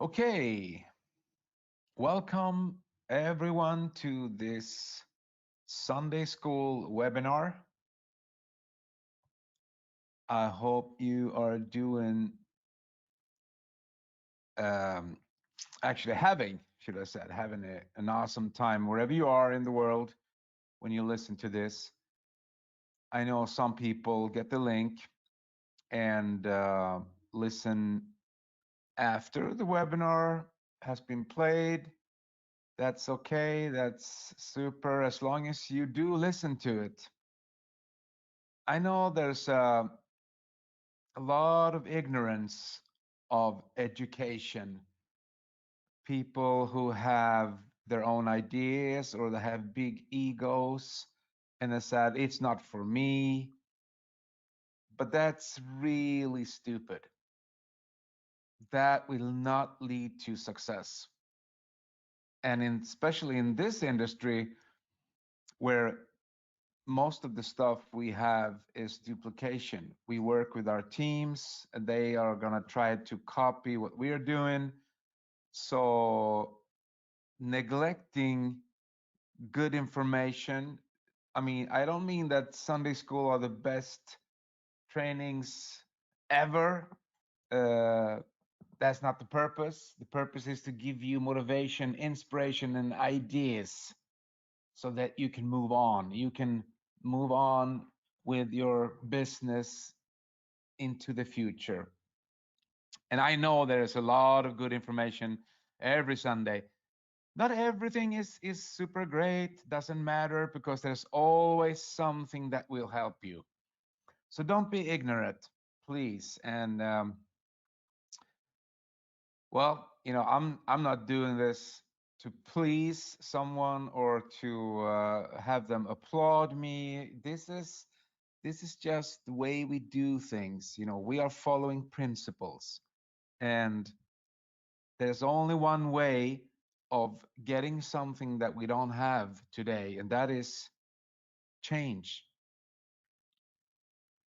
Okay, welcome everyone to this Sunday School webinar. I hope you are doing, um, actually having, should I said, having an awesome time wherever you are in the world when you listen to this. I know some people get the link and listen after the webinar has been played. That's okay. That's super as long as you do listen to it. I know there's a lot of ignorance of education. People who have their own ideas or they have big egos and they said, it's not for me. But that's really stupid. That will not lead to success. And especially in this industry where most of the stuff we have is duplication. We work with our teams, and they are going to try to copy what we are doing. So, neglecting good information. I mean, I don't mean that Sunday school are the best trainings ever. Uh, that's not the purpose. The purpose is to give you motivation, inspiration, and ideas so that you can move on. You can move on with your business into the future. And I know there's a lot of good information every Sunday. Not everything is super great, doesn't matter because there's always something that will help you. So don't be ignorant, please. And well, I'm not doing this to please someone or to have them applaud me. This is just the way we do things. We are following principles, and there's only one way of getting something that we don't have today, and that is change.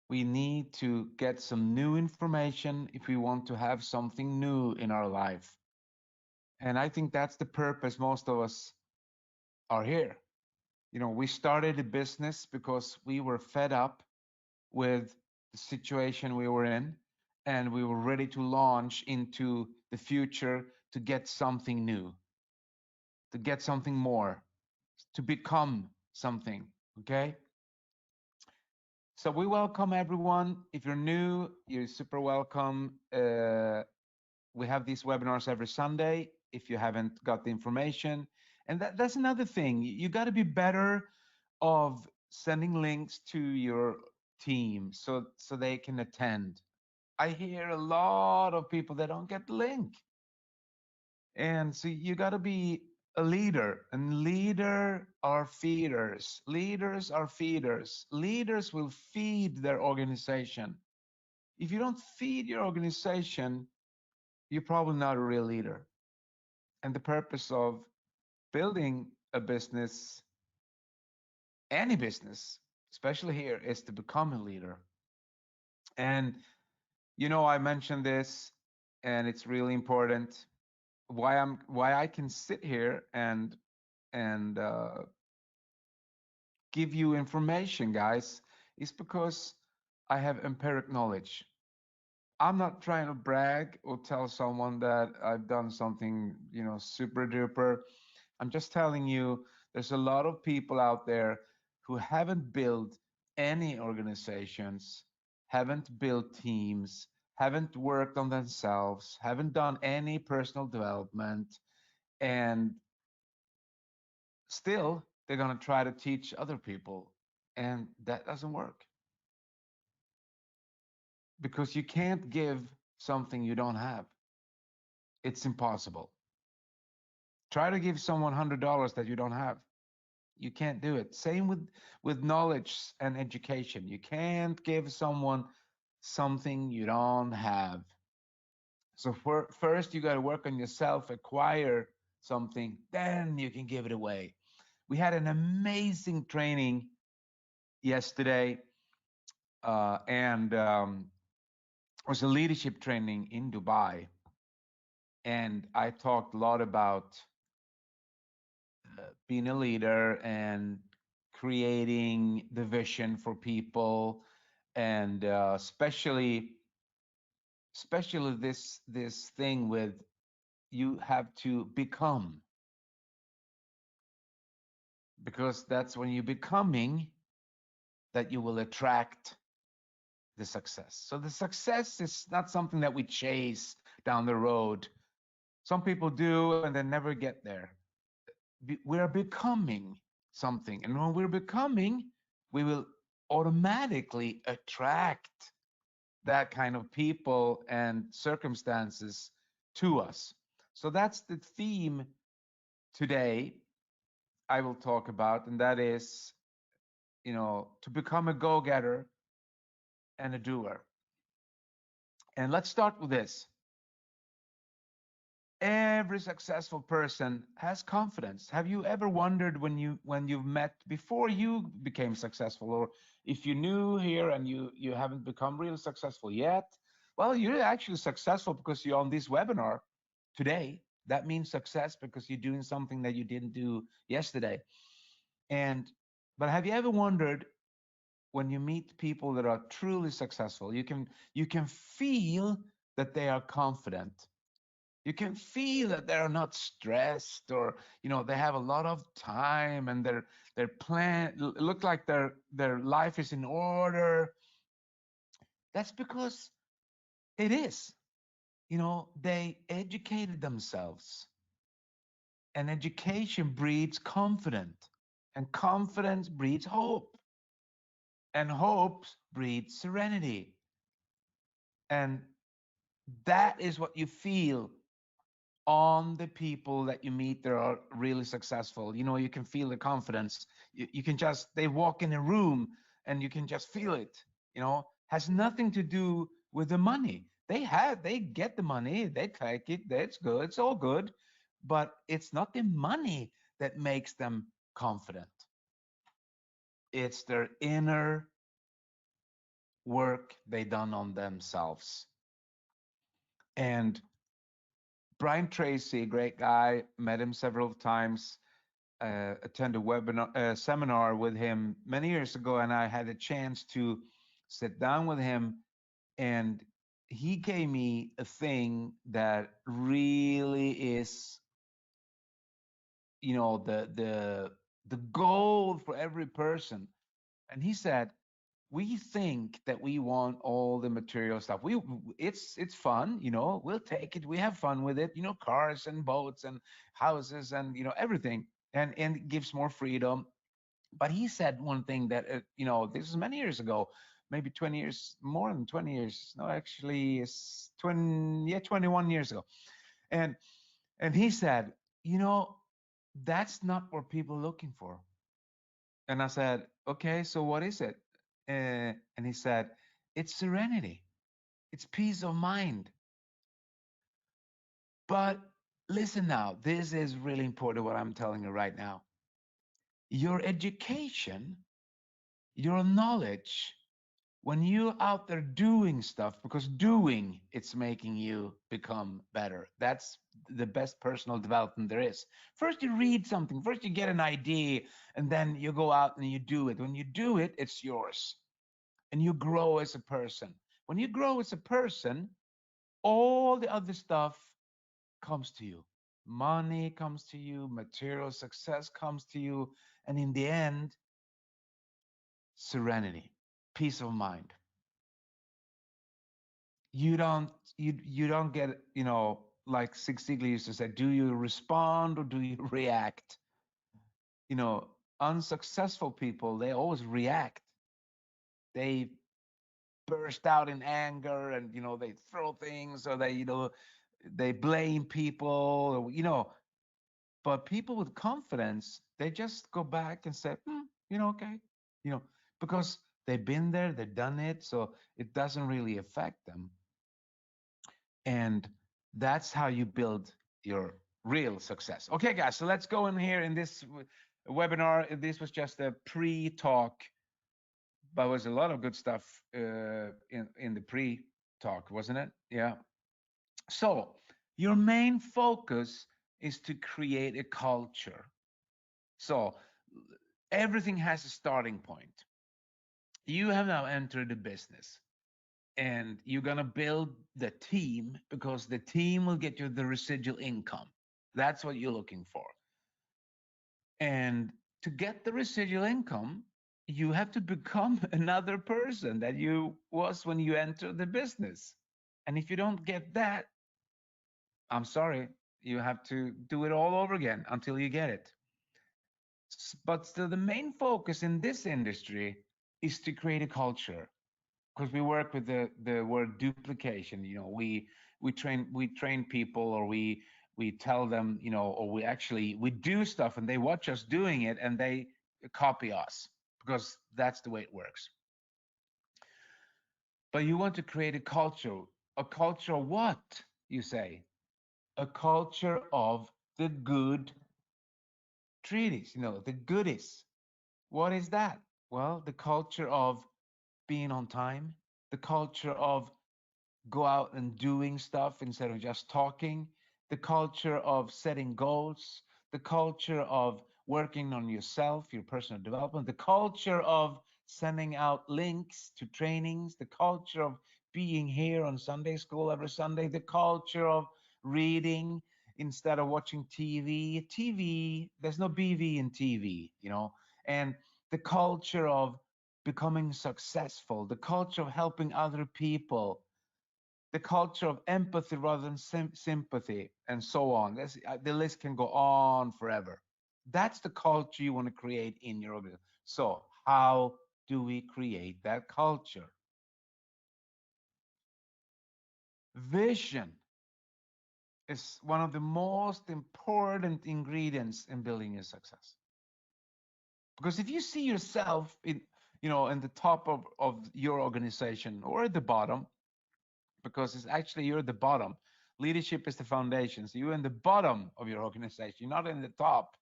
We need to get some new information if we want to have something new in our life. And I think that's the purpose most of us are here. We started a business because we were fed up with the situation we were in, and we were ready to launch into the future to get something new, to get something more, to become something. Okay? So we welcome everyone. If you're new, you're super welcome. We have these webinars every Sunday if you haven't got the information. And that's another thing. You got to be better of sending links to your team so they can attend. I hear a lot of people that don't get the link. And so you got to be a leader, and leader are feeders. Leaders are feeders. Leaders will feed their organization. If you don't feed your organization, you're probably not a real leader. And the purpose of building a business, any business, especially here, is to become a leader. And I mentioned this, and it's really important. Why I can sit here and give you information, guys, is because I have empiric knowledge. I'm not trying to brag or tell someone that I've done something, super duper. I'm just telling you, there's a lot of people out there who haven't built any organizations, haven't built teams, haven't worked on themselves, haven't done any personal development, and still they're going to try to teach other people. And that doesn't work because you can't give something you don't have. It's impossible. Try to give someone $100 that you don't have. You can't do it. Same with knowledge and education. You can't give someone something you don't have. So first you got to work on yourself, acquire something, then you can give it away. We had an amazing training yesterday, and it was a leadership training in Dubai. And I talked a lot about being a leader and creating the vision for people, and especially this thing with you have to become, because that's when you're becoming that you will attract the success. So the success is not something that we chase down the road. Some people do and they never get there. We're becoming something. And when we're becoming, we will automatically attract that kind of people and circumstances to us. So that's the theme today I will talk about, and that is, to become a go-getter and a doer. And let's start with this. Every successful person has confidence. Have you ever wondered when you've met before you became successful, or if you're new here and you haven't become really successful yet? Well, you're actually successful because you're on this webinar today. That means success because you're doing something that you didn't do yesterday. And but have you ever wondered, when you meet people that are truly successful, you can feel that they are confident. You can feel that they're not stressed, or they have a lot of time, and their plan look like their life is in order. That's because it is. They educated themselves, and education breeds confidence, and confidence breeds hope, and hope breeds serenity. And that is what you feel on the people that you meet that are really successful. You can feel the confidence. You can just, they walk in a room and you can just feel it. Has nothing to do with the money. They get the money, they take it, that's good, it's all good. But it's not the money that makes them confident. It's their inner work they done on themselves. And Brian Tracy, great guy, met him several times, attended a webinar, seminar with him many years ago, and I had a chance to sit down with him, and he gave me a thing that really is, the goal for every person. And he said, we think that we want all the material stuff. It's fun, we'll take it, we have fun with it, cars and boats and houses and everything, and it gives more freedom. But he said one thing that, this is many years ago, maybe 20 years, more than 20 years, no, actually it's 20, yeah, 21 years ago. And and he said, you know that's not what people are looking for. And I said, okay, so what is it? And he said, it's serenity, it's peace of mind. But listen now, this is really important what I'm telling you right now. Your education, your knowledge, when you're out there doing stuff, because doing, it's making you become better. That's the best personal development there is. First you read something, first you get an idea, and then you go out and you do it. When you do it, it's yours, and you grow as a person. When you grow as a person, all the other stuff comes to you. Money comes to you, material success comes to you, and in the end, serenity, peace of mind. You don't get, like Zig Ziglar used to say, do you respond or do you react? You know, Unsuccessful people, they always react. They burst out in anger, and they throw things, or they blame people, but people with confidence, they just go back and say, okay, you know because they've been there, they've done it, so it doesn't really affect them. And that's how you build your real success. Okay, guys, so let's go in here in this webinar. This was just a pre-talk, but there was a lot of good stuff in the pre-talk, wasn't it? Yeah. So Your main focus is to create a culture. So everything has a starting point. You have now entered the business and you're going to build the team because the team will get you the residual income. That's what you're looking for. And to get the residual income, you have to become another person that you was when you entered the business. And if you don't get that, I'm sorry, you have to do it all over again until you get it. But still, the main focus in this industry is to create a culture because we work with the word duplication. You know, we train people, or we tell them, you know, or we do stuff and they watch us doing it and they copy us because that's the way it works. But you want to create a culture of what, you say? A culture of the good treaties, you know, the goodies. What is that? Well, the culture of being on time, the culture of go out and doing stuff instead of just talking, the culture of setting goals, the culture of working on yourself, your personal development, the culture of sending out links to trainings, the culture of being here on Sunday school every Sunday, the culture of reading instead of watching TV. TV, there's no BV in TV, you know, and the culture of becoming successful, the culture of helping other people, the culture of empathy rather than sympathy, and so on. The list can go on forever. That's the culture you want to create in your organization. So, how do we create that culture? Vision is one of the most important ingredients in building a success. Because if you see yourself in, you know, in the top of your organization or at the bottom, because it's actually you're at the bottom. Leadership is the foundation. So you're in the bottom of your organization. You're not in the top.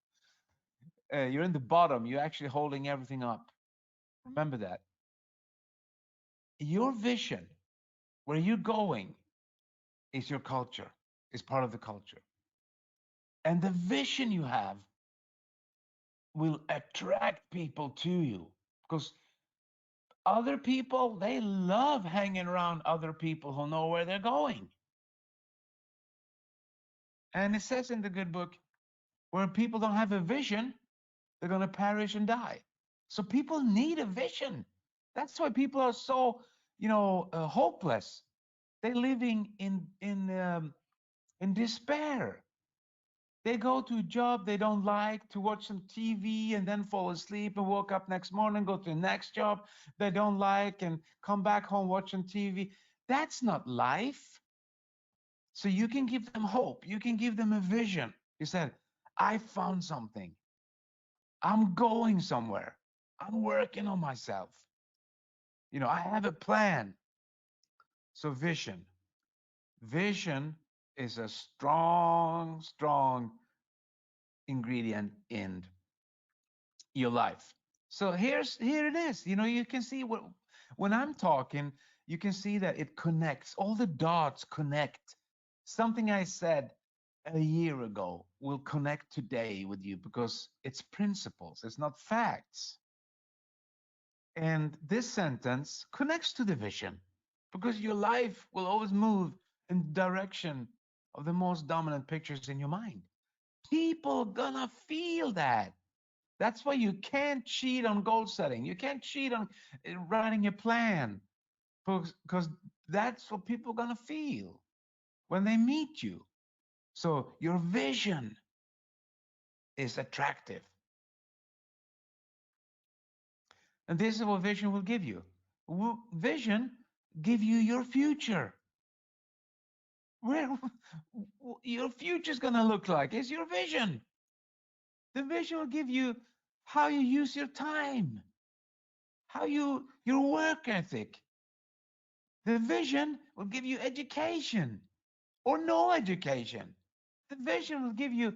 You're in the bottom. You're actually holding everything up. Remember that. Your vision, where you're going, is your culture, is part of the culture. And the vision you have will attract people to you because other people, they love hanging around other people who know where they're going. And it says in the good book, where people don't have a vision, they're going to perish and die. So people need a vision. That's why people are so, hopeless. They're living in despair. They go to a job they don't like to watch some TV and then fall asleep and woke up next morning, go to the next job they don't like and come back home watching TV. That's not life. So you can give them hope. You can give them a vision. You said, I found something. I'm going somewhere. I'm working on myself. You know, I have a plan. So vision. Vision is a strong, strong ingredient in your life. So here it is. You know, you can see what when I'm talking, you can see that it connects. All the dots connect. Something I said a year ago will connect today with you because it's principles, it's not facts. And this sentence connects to the vision because your life will always move in the direction of the most dominant pictures in your mind. People gonna feel that. That's why you can't cheat on goal setting. You can't cheat on writing a plan because that's what people are gonna feel when they meet you. So your vision is attractive. And this is what vision will give you. Vision give you your future. Where your future is going to look like is your vision. The vision will give you how you use your time, how your work ethic. The vision will give you education or no education. The vision will give you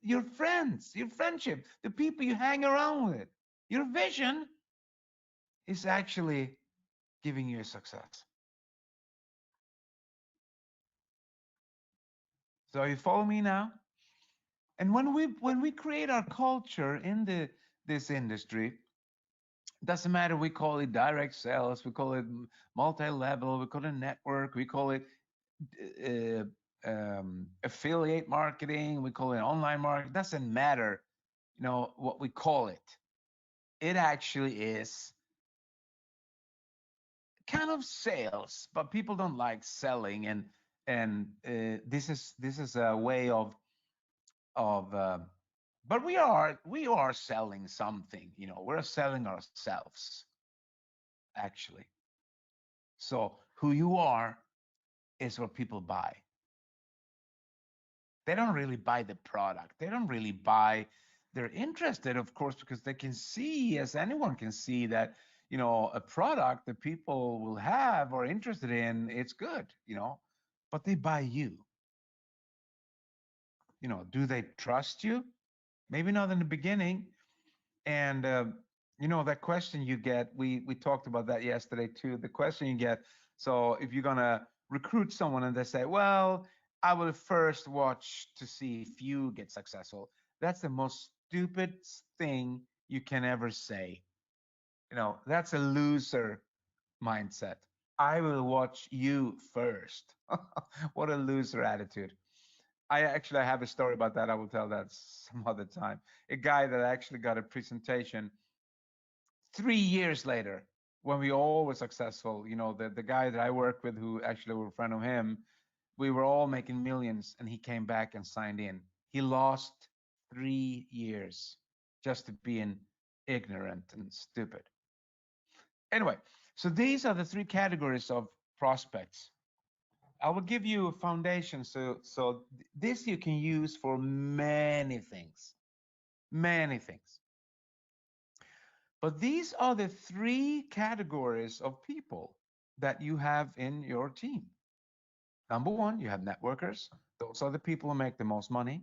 your friends, your friendship, the people you hang around with. Your vision is actually giving you a success. So you follow me now? And when we create our culture in this industry, doesn't matter, we call it direct sales, we call it multi-level, we call it network, we call it uh, affiliate marketing, we call it online marketing, doesn't matter, what we call it. It actually is kind of sales, but people don't like selling, and this is a way of but we are selling something, we're selling ourselves actually. So who you are is what people buy. They don't really buy the product. They don't really buy. They're interested, of course, because they can see, as anyone can see, that a product that people will have or interested in, it's good, but they buy you. Do they trust you? Maybe not in the beginning. And that question you get, we talked about that yesterday too. The question you get, so if you're gonna recruit someone and they say, well, I will first watch to see if you get successful. That's the most stupid thing you can ever say. That's a loser mindset. I will watch you first. What a loser attitude. I have a story about that. I will tell that some other time. A guy that actually got a presentation 3 years later, when we all were successful, the guy that I worked with, who actually were a friend of him, we were all making millions, and he came back and signed in. He lost 3 years just to being ignorant and stupid. Anyway, so these are the three categories of prospects. I will give you a foundation. So this you can use for many things, many things. But these are the three categories of people that you have in your team. Number one, you have networkers. Those are the people who make the most money.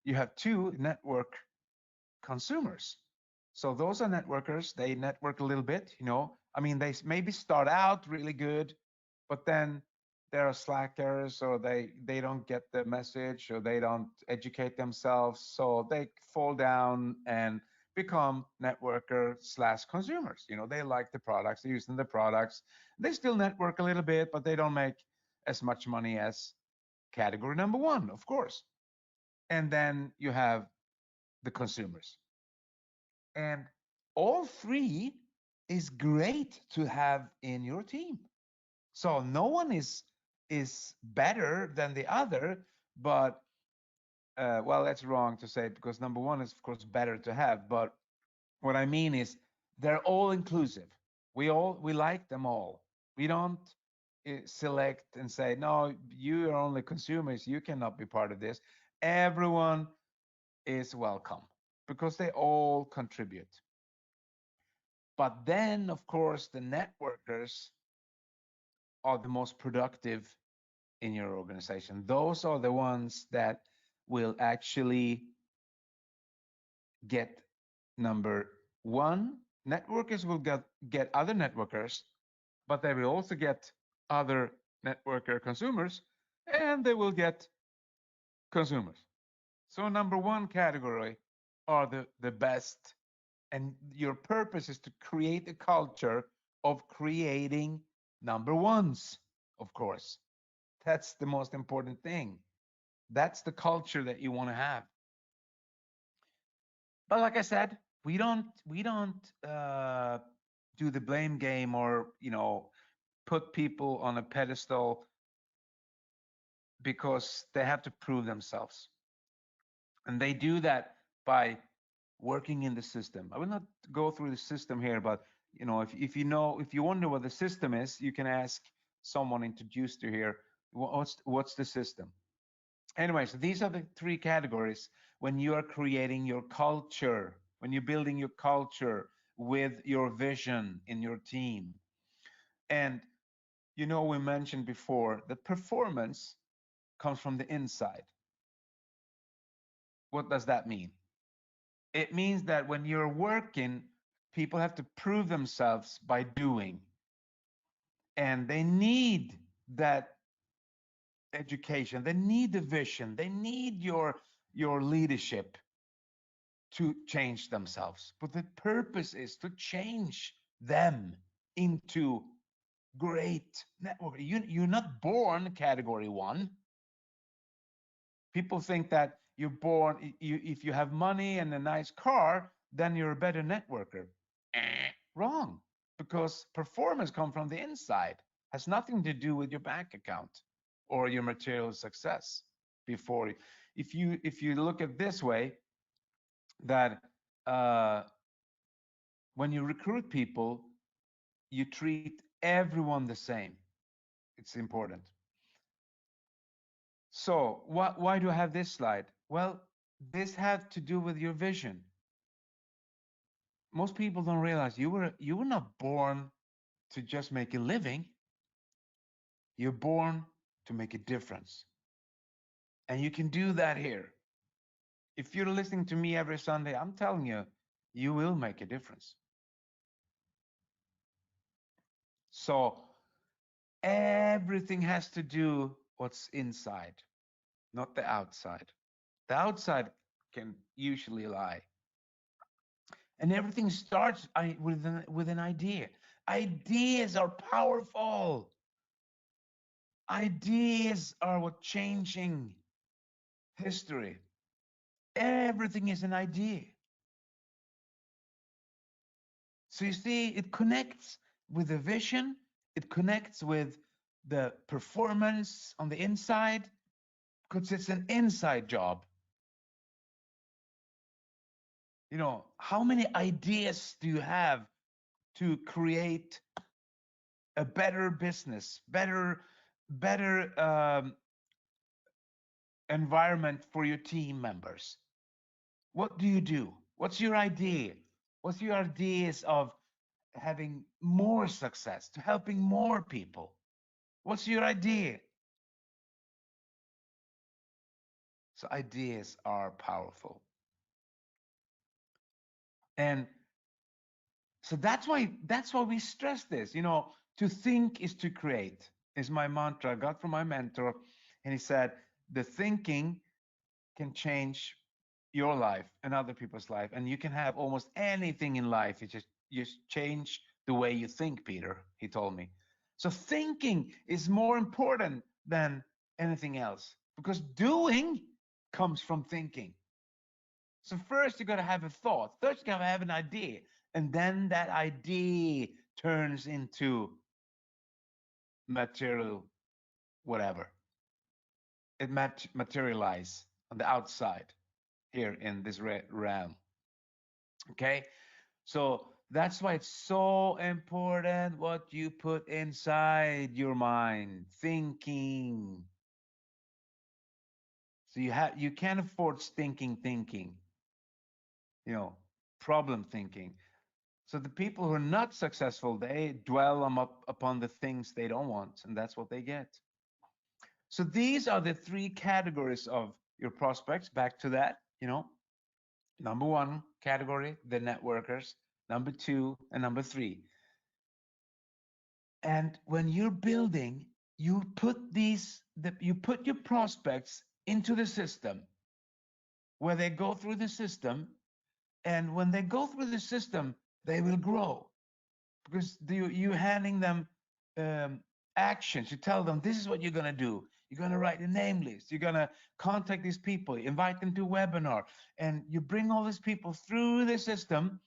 You have two, network consumers. So those are networkers. They network a little bit, I mean, they maybe start out really good, but then there are slackers, or they don't get the message, or they don't educate themselves, so they fall down and become networker slash consumers. They like the products, they're using the products, they still network a little bit, but they don't make as much money as category number one, of course. And then you have the consumers. And all three is great to have in your team. So no one is better than the other, but well, that's wrong to say, because number one is of course better to have. But what I mean is they're all inclusive. We like them all. We don't select and say, no, you are only consumers, you cannot be part of this. Everyone is welcome because they all contribute. But then, of course, the networkers are the most productive in your organization. Those are the ones that will actually get number one. Networkers will get other networkers, but they will also get other networker consumers, and they will get consumers. So number one category are the best, and your purpose is to create a culture of creating number ones, of course. That's the most important thing. That's the culture that you want to have. But like I said, we don't do the blame game, or put people on a pedestal because they have to prove themselves, and they do that by working in the system. I will not go through the system here, but if you wonder what the system is, you can ask someone introduced you here. What's the system? Anyway, so these are the three categories when you are creating your culture, when you're building your culture with your vision in your team. And we mentioned before that performance comes from the inside. What does that mean? It means that when you're working, people have to prove themselves by doing, and they need that education. They need the vision. They need your leadership to change themselves. But the purpose is to change them into great network. You're not born category one. People think that you're born, if you have money and a nice car, then you're a better networker. Wrong, because performance comes from the inside, has nothing to do with your bank account or your material success. Before, if you look at this way, that uh, when you recruit people, you treat everyone the same. It's important. So why do I have this slide? Well, this had to do with your vision. Most people don't realize you were not born to just make a living. You're born to make a difference. And you can do that here. If you're listening to me every Sunday, I'm telling you, you will make a difference. So everything has to do what's inside, not the outside. The outside can usually lie. And everything starts with an idea. Ideas are powerful. Ideas are what changing history. Everything is an idea. So you see, it connects with the vision, it connects with the performance on the inside, because it's an inside job. How many ideas do you have to create a better business, better environment for your team members? What do you do? What's your idea? What's your ideas of having more success, to helping more people? What's your idea? So ideas are powerful. And so that's why we stress this. To think is to create is my mantra I got from my mentor. And he said, the thinking can change your life and other people's life. And you can have almost anything in life. It's just change the way you think, Peter, he told me. So thinking is more important than anything else, because doing comes from thinking. So first you got to have a thought. First you got to have an idea, and then that idea turns into material, whatever. It materialize on the outside here in this realm. Okay, so that's why it's so important what you put inside your mind, thinking. So you can't afford stinking thinking, you know, problem thinking. So the people who are not successful, they dwell upon the things they don't want, and that's what they get. So these are the three categories of your prospects. Back to that, number one category, the networkers, number two, and number three. And when you're building, you put your prospects into the system, where they go through the system, and when they go through the system, they will grow, because you handing them um, actions. You tell them this is what you're going to do. You're going to write a name list. You're going to contact these people, invite them to a webinar, and you bring all these people through the system.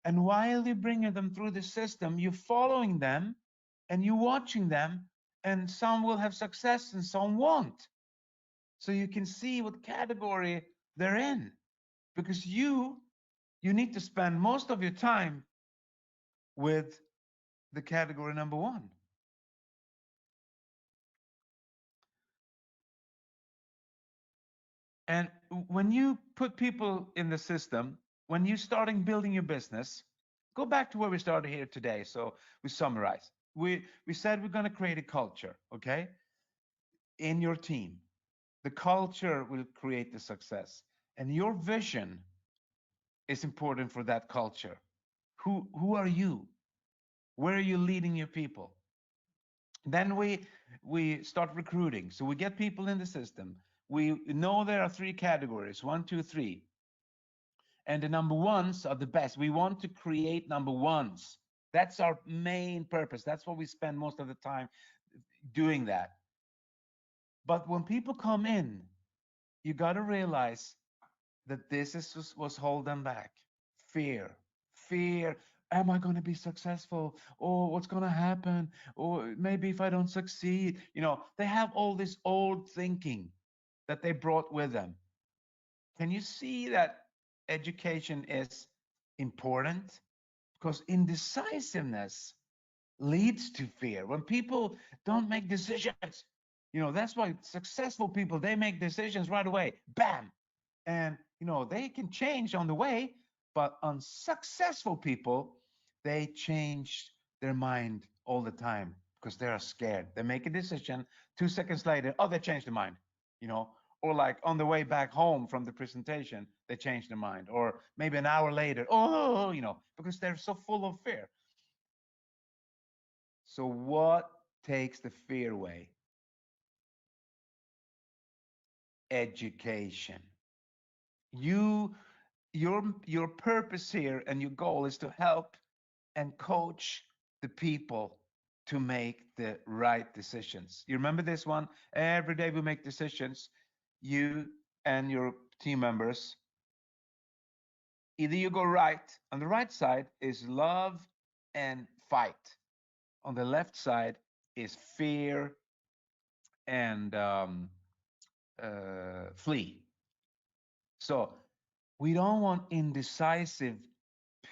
And while you're bringing them through the system, you're following them and you're watching them, and some will have success and some won't. So you can see what category they're in, because you need to spend most of your time with the category number one. And when you put people in the system, when you're starting building your business, go back to where we started here today. So we summarize. We said we're going to create a culture, okay, in your team. The culture will create the success, and your vision is important for that culture. Who are you? Where are you leading your people? Then we start recruiting. So we get people in the system. We know there are three categories, one, two, three. And the number ones are the best. We want to create number ones. That's our main purpose. That's what we spend most of the time doing that. But when people come in, you got to realize that this is was holding them back. Fear, fear. Am I going to be successful? Or what's going to happen? Or maybe if I don't succeed, they have all this old thinking that they brought with them. Can you see that education is important? Because indecisiveness leads to fear. When people don't make decisions, that's why successful people, they make decisions right away. Bam. And they can change on the way, but unsuccessful people, they change their mind all the time because they are scared. They make a decision, 2 seconds later, oh, they changed their mind, you know, or like on the way back home from the presentation, they change their mind, or maybe an hour later, oh, because they're so full of fear. So what takes the fear away? Education. You your purpose here and your goal is to help and coach the people to make the right decisions. You remember this one? Every day we make decisions. You and your team members, either you go right. On the right side is love and fight. On the left side is fear and flee. So we don't want indecisive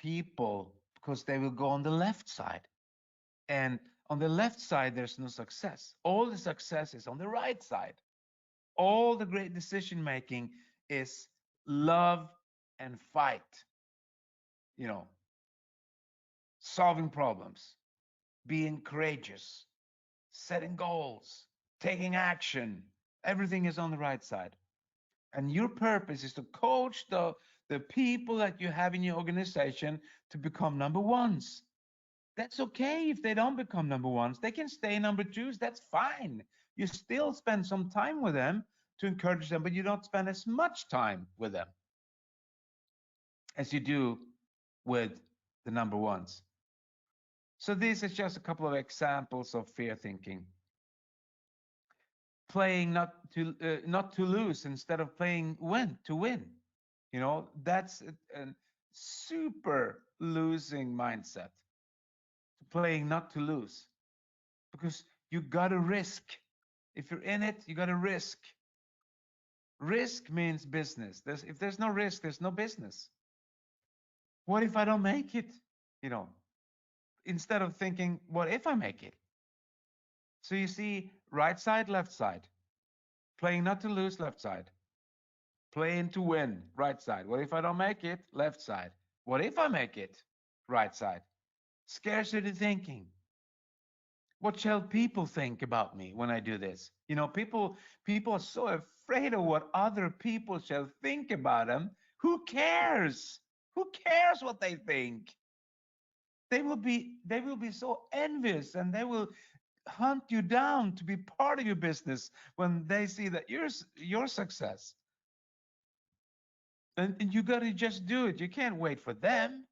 people because they will go on the left side. And on the left side, there's no success. All the success is on the right side. All the great decision making is love and fight, you know, solving problems, being courageous, setting goals, taking action. Everything is on the right side. And your purpose is to coach the people that you have in your organization to become number ones. That's okay if they don't become number ones. They can stay number twos. That's fine. You still spend some time with them to encourage them, but you don't spend as much time with them as you do with the number ones. So these are just a couple of examples of fear thinking. Playing not to lose instead of playing win to win. That's a super losing mindset. Playing not to lose, because you got to risk. If you're in it, you got to risk. Risk means business. If there's no risk, there's no business. What if I don't make it? You know, Instead of thinking, what if I make it? So you see, right side, left side. Playing not to lose, left side. Playing to win, right side. What if I don't make it? Left side. What if I make it? Right side. Scarcity thinking. What shall people think about me when I do this? People are so afraid of what other people shall think about them. Who cares? Who cares what they think? They will be so envious, and they will hunt you down to be part of your business when they see that your success. And you got to just do it. You can't wait for them.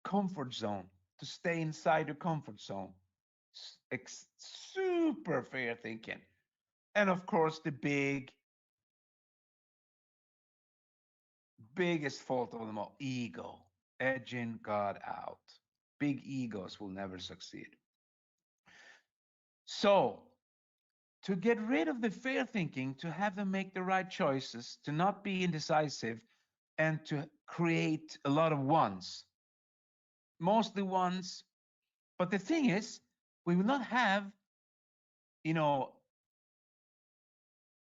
Comfort zone. To stay inside your comfort zone. Super fair thinking. And of course, the biggest fault of them all, ego. Edging God out. Big egos will never succeed. So, to get rid of the fear thinking, to have them make the right choices, to not be indecisive, and to create a lot of ones, mostly ones. But the thing is, we will not have, you know,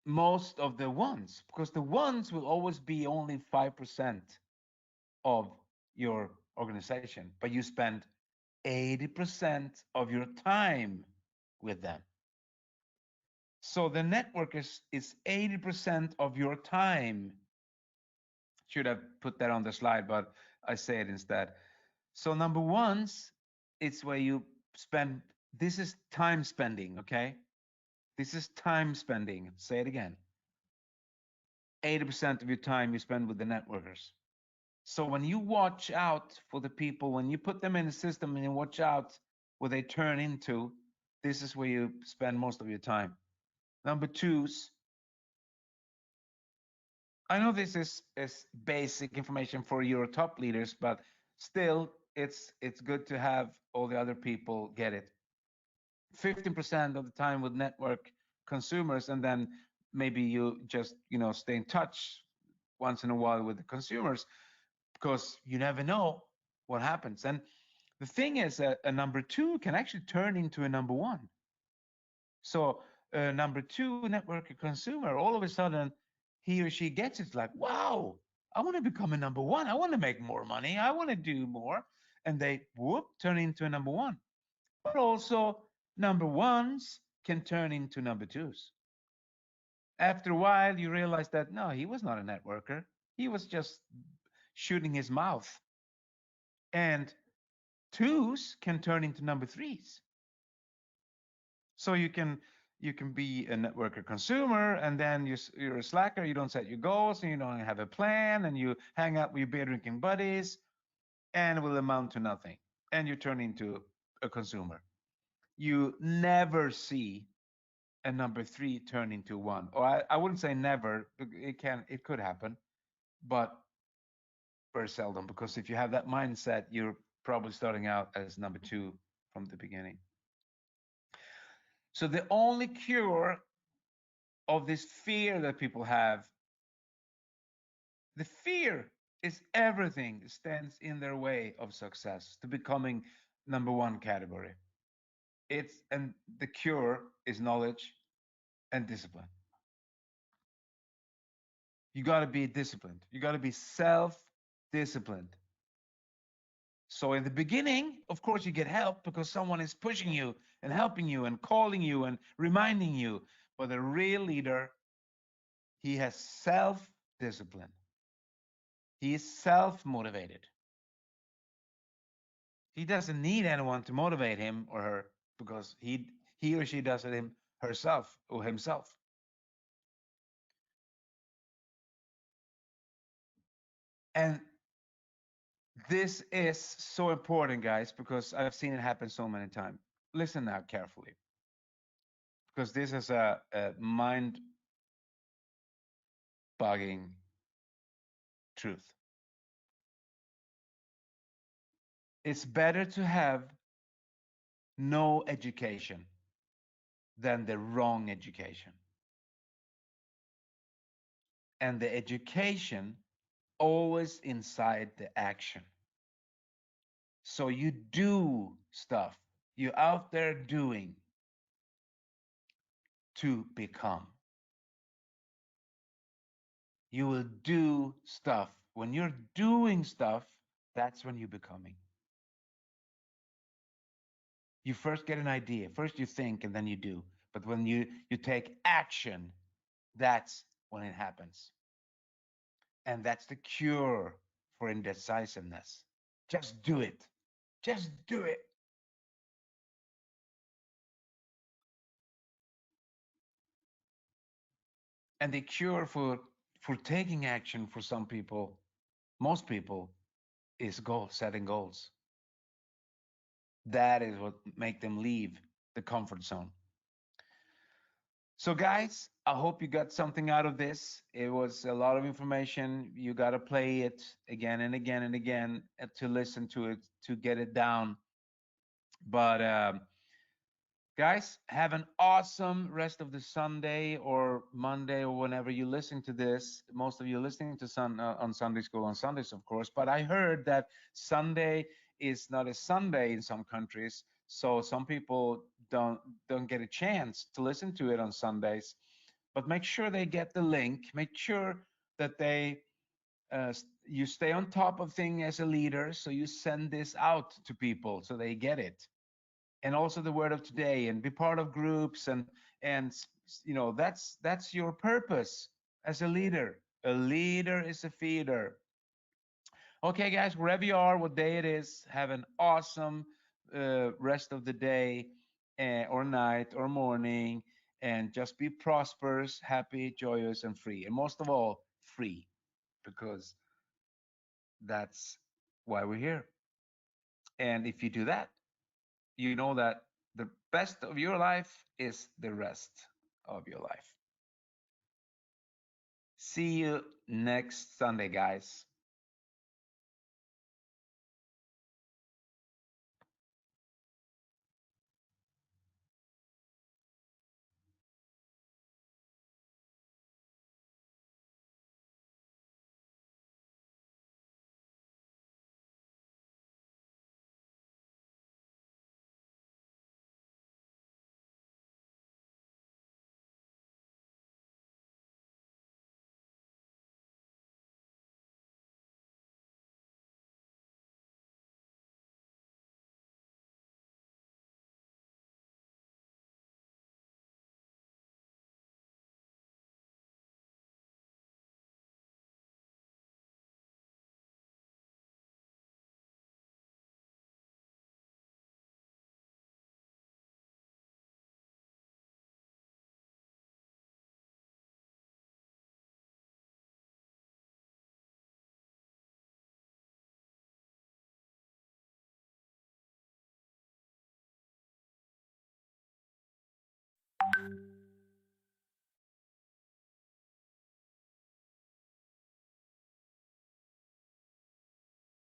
most of the ones, because the ones will always be only 5% of your organization, but you spend 80% of your time with them. So the network is 80% of your time. Should have put that on the slide, but I say it instead. So number ones, it's where you spend This is time spending, okay? This is time spending. Say it again. 80% of your time you spend with the networkers. So when you watch out for the people, when you put them in the system and you watch out what they turn into, this is where you spend most of your time. Number twos, I know this is basic information for your top leaders, but still it's good to have all the other people get it. 15% of the time with network consumers, and then maybe you just stay in touch once in a while with the consumers, because you never know what happens. And the thing is, a number two can actually turn into a number one. So number two network consumer, all of a sudden he or she gets it, like, wow, I want to become a number one, I want to make more money, I want to do more, and they whoop turn into a number one. But also number ones can turn into number twos. After a while you realize that no, he was not a networker, he was just shooting his mouth. And twos can turn into number threes. So you can be a networker consumer, and then you're a slacker, you don't set your goals, and you don't have a plan, and you hang out with your beer drinking buddies, and it will amount to nothing. And you turn into a consumer. You never see a number three turn into one. Or I wouldn't say never. It could happen, but very seldom, because if you have that mindset, you're probably starting out as number two from the beginning. So the only cure of this fear that people have, the fear is everything that stands in their way of success to becoming number one category. And the cure is knowledge and discipline. You got to be disciplined. You got to be self-disciplined. So in the beginning, of course, you get help because someone is pushing you and helping you and calling you and reminding you. But the real leader, he has self-discipline. He is self-motivated. He doesn't need anyone to motivate him or her, because he or she does it herself or himself. And this is so important, guys, because I've seen it happen so many times. Listen now carefully, because this is a mind boggling truth. It's better to have no education than the wrong education. And the education always inside the action. So you do stuff. You're out there doing to become. You will do stuff. When you're doing stuff, that's when you're becoming. You first get an idea, first you think, and then you do. But when you take action, that's when it happens. And that's the cure for indecisiveness. Just do it. Just do it. And the cure for taking action for some people, most people, is setting goals. That is what make them leave the comfort zone. So guys, I hope you got something out of this. It was a lot of information. You got to play it again and again and again to listen to it, to get it down. But guys, have an awesome rest of the Sunday or Monday or whenever you listen to this. Most of you listening to on Sunday school on Sundays, of course. But I heard that Sunday is not a Sunday in some countries, so some people don't get a chance to listen to it on Sundays. But make sure they get the link. Make sure that you stay on top of things as a leader, so you send this out to people so they get it, and also the word of today, and be part of groups, and that's your purpose as a leader. A leader is a feeder. Okay guys, wherever you are, what day it is, have an awesome rest of the day. or night or morning, and just be prosperous, happy, joyous, and free. And most of all, free, because that's why we're here. And if you do that, you know that the best of your life is the rest of your life. See you next Sunday, guys.